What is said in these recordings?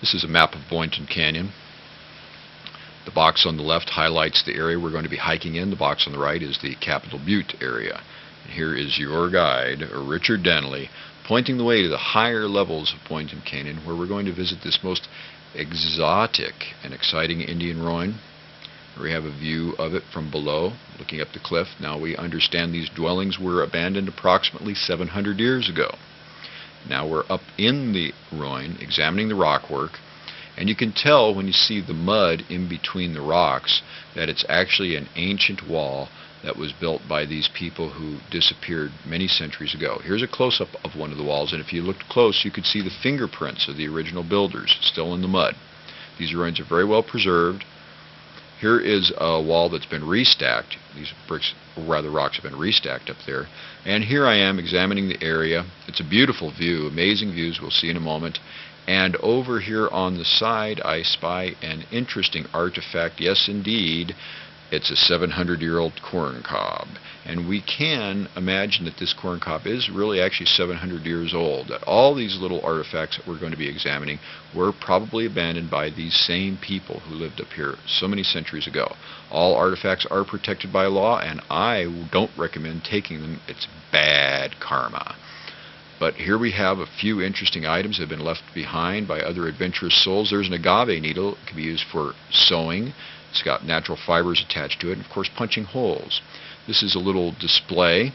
This is a map of Boynton Canyon. The box on the left highlights the area we're going to be hiking in. The box on the right is the Capitol Butte area. And here is your guide, Richard Dannelley, pointing the way to the higher levels of Boynton Canyon, where we're going to visit this most exotic and exciting Indian ruin. We have a view of it from below, looking up the cliff. Now we understand these dwellings were abandoned approximately 700 years ago. Now we're up in the ruin, examining the rockwork, and you can tell when you see the mud in between the rocks that it's actually an ancient wall that was built by these people who disappeared many centuries ago. Here's a close-up of one of the walls, and if you looked close you could see the fingerprints of the original builders still in the mud. These ruins are very well preserved. Here is a wall that's been restacked. These bricks, or rather rocks, have been restacked up there. And here I am examining the area. It's a beautiful view, amazing views we'll see in a moment. And over here on the side I spy an interesting artifact. Yes, indeed, it's a 700-year-old corn cob. And we can imagine that this corn cob is really actually 700 years old. That all these little artifacts that we're going to be examining were probably abandoned by these same people who lived up here so many centuries ago. All artifacts are protected by law, and I don't recommend taking them. It's bad karma. But here we have a few interesting items that have been left behind by other adventurous souls. There's an agave needle. It can be used for sewing. It's got natural fibers attached to it, and of course punching holes. This is a little display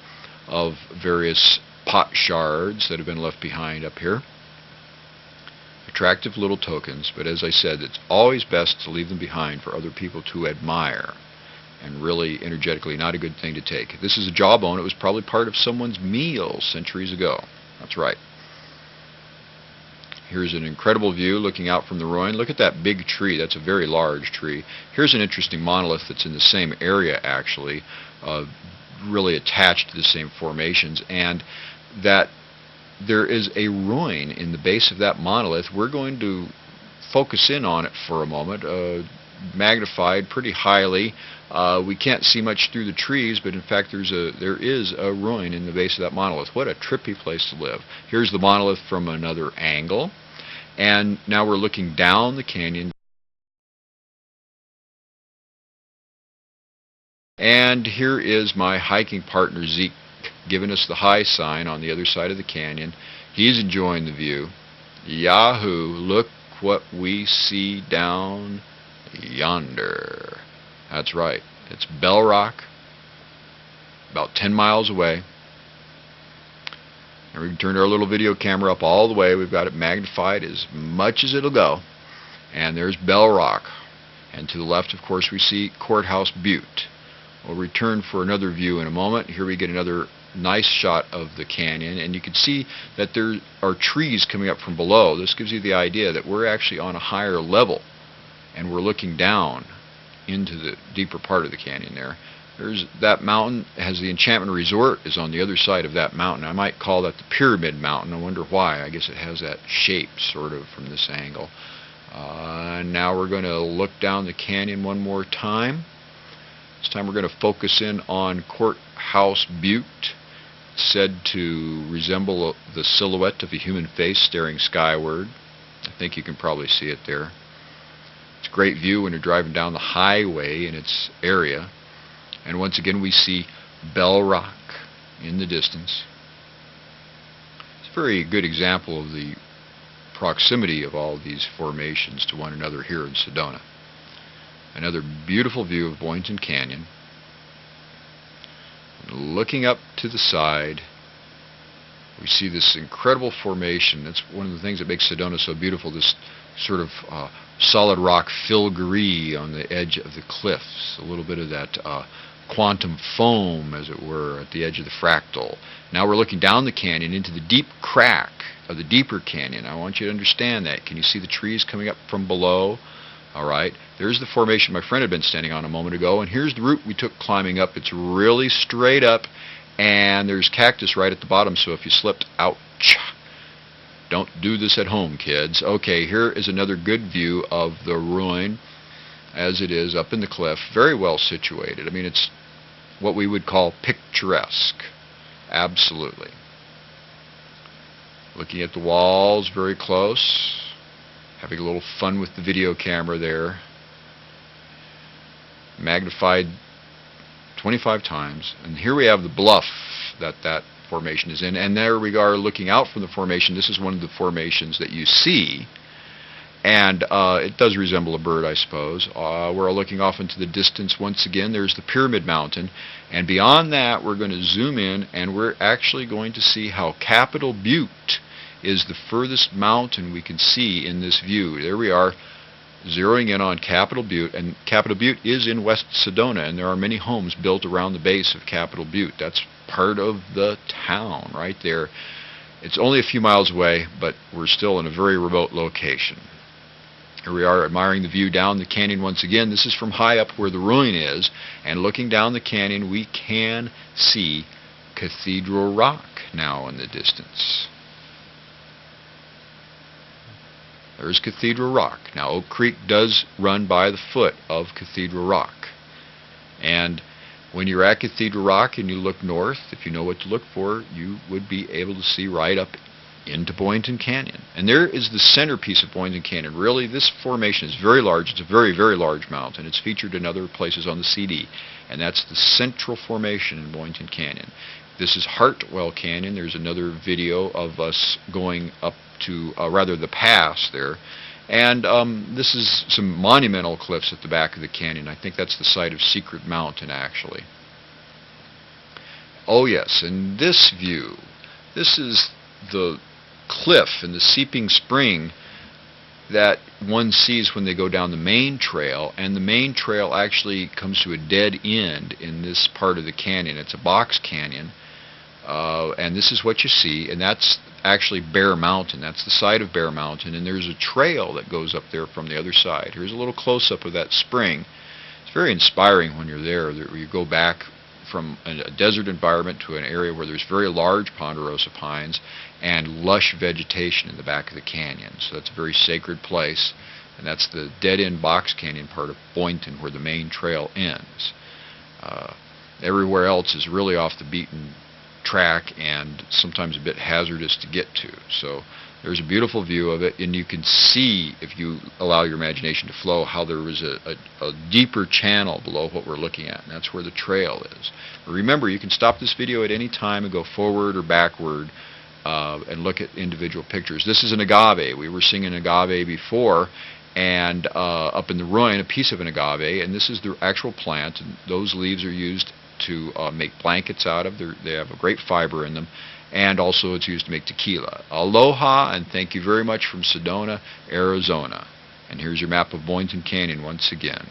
of various pot shards that have been left behind up here. Attractive little tokens, but as I said, it's always best to leave them behind for other people to admire, and really energetically not a good thing to take. This is a jawbone. It was probably part of someone's meal centuries ago. That's right. Here's an incredible view looking out from the ruin. Look at that big tree. That's a very large tree. Here's an interesting monolith that's in the same area, actually, really attached to the same formations, and that there is a ruin in the base of that monolith. We're going to focus in on it for a moment, magnified pretty highly. We can't see much through the trees, but in fact there is a ruin in the base of that monolith. What a trippy place to live. Here's the monolith from another angle, and now we're looking down the canyon. And here is my hiking partner Zeke giving us the high sign on the other side of the canyon. He's enjoying the view. Yahoo! Look what we see down yonder. That's right. It's Bell Rock, about 10 miles away. And we turned our little video camera up all the way. We've got it magnified as much as it'll go. And there's Bell Rock. And to the left, of course, we see Courthouse Butte. We'll return for another view in a moment. Here we get another nice shot of the canyon, and you can see that there are trees coming up from below. This gives you the idea that we're actually on a higher level, and we're looking down into the deeper part of the canyon there. There's that mountain. It has the Enchantment Resort is on the other side of that mountain. I might call that the Pyramid Mountain. I wonder why. I guess it has that shape sort of from this angle. Now we're going to look down the canyon one more time. This time we're going to focus in on Courthouse Butte. It's said to resemble the silhouette of a human face staring skyward. I think you can probably see it there. It's a great view when you're driving down the highway in its area. And once again we see Bell Rock in the distance. It's a very good example of the proximity of all these formations to one another here in Sedona. Another beautiful view of Boynton Canyon. Looking up to the side, we see this incredible formation. That's one of the things that makes Sedona so beautiful, this sort of solid rock filigree on the edge of the cliffs, a little bit of that quantum foam, as it were, at the edge of the fractal. Now we're looking down the canyon into the deep crack of the deeper canyon. I want you to understand that. Can you see the trees coming up from below? All right, there's the formation my friend had been standing on a moment ago, and here's the route we took climbing up. It's really straight up, and there's cactus right at the bottom, so if you slipped, ouch. Don't do this at home, kids. Okay, here is another good view of the ruin as it is up in the cliff. Very well situated. I mean, it's what we would call picturesque. Absolutely. Looking at the walls very close. Having a little fun with the video camera there. Magnified 25 times. And here we have the bluff that formation is in. And there we are looking out from the formation. This is one of the formations that you see. And it does resemble a bird, I suppose. We're looking off into the distance once again. There's the Pyramid Mountain. And beyond that, we're going to zoom in, and we're actually going to see how Capitol Butte is the furthest mountain we can see in this view. There we are, zeroing in on Capitol Butte. And Capitol Butte is in West Sedona, and there are many homes built around the base of Capitol Butte. That's part of the town right there. It's only a few miles away, but we're still in a very remote location. Here we are admiring the view down the canyon once again. This is from high up where the ruin is, and looking down the canyon we can see Cathedral Rock now in the distance. There's Cathedral Rock. Now Oak Creek does run by the foot of Cathedral Rock. And when you're at Cathedral Rock and you look north, if you know what to look for, you would be able to see right up into Boynton Canyon. And there is the centerpiece of Boynton Canyon. Really, this formation is very large. It's a very, very large mountain. It's featured in other places on the CD. And that's the central formation in Boynton Canyon. This is Hartwell Canyon. There's another video of us going up to, rather the pass there. And this is some monumental cliffs at the back of the canyon. I think that's the site of Secret Mountain, actually. Oh yes, and this view, this is the cliff and the seeping spring that one sees when they go down the main trail, and the main trail actually comes to a dead end in this part of the canyon. It's a box canyon, and this is what you see, and that's actually Bear Mountain. That's the side of Bear Mountain, and there's a trail that goes up there from the other side. Here's a little close-up of that spring. It's very inspiring when you're there. You go back from a desert environment to an area where there's very large ponderosa pines and lush vegetation in the back of the canyon. So that's a very sacred place, and that's the dead-end box canyon part of Boynton where the main trail ends. Everywhere else is really off the beaten track and sometimes a bit hazardous to get to. So there's a beautiful view of it, and you can see, if you allow your imagination to flow, how there was a deeper channel below what we're looking at, and that's where the trail is. But remember, you can stop this video at any time and go forward or backward and look at individual pictures. This is an agave. We were seeing an agave before, and up in the ruin, a piece of an agave, and this is the actual plant, and those leaves are used to make blankets out of. They have a great fiber in them, and also it's used to make tequila. Aloha, and thank you very much from Sedona, Arizona. And here's your map of Boynton Canyon once again.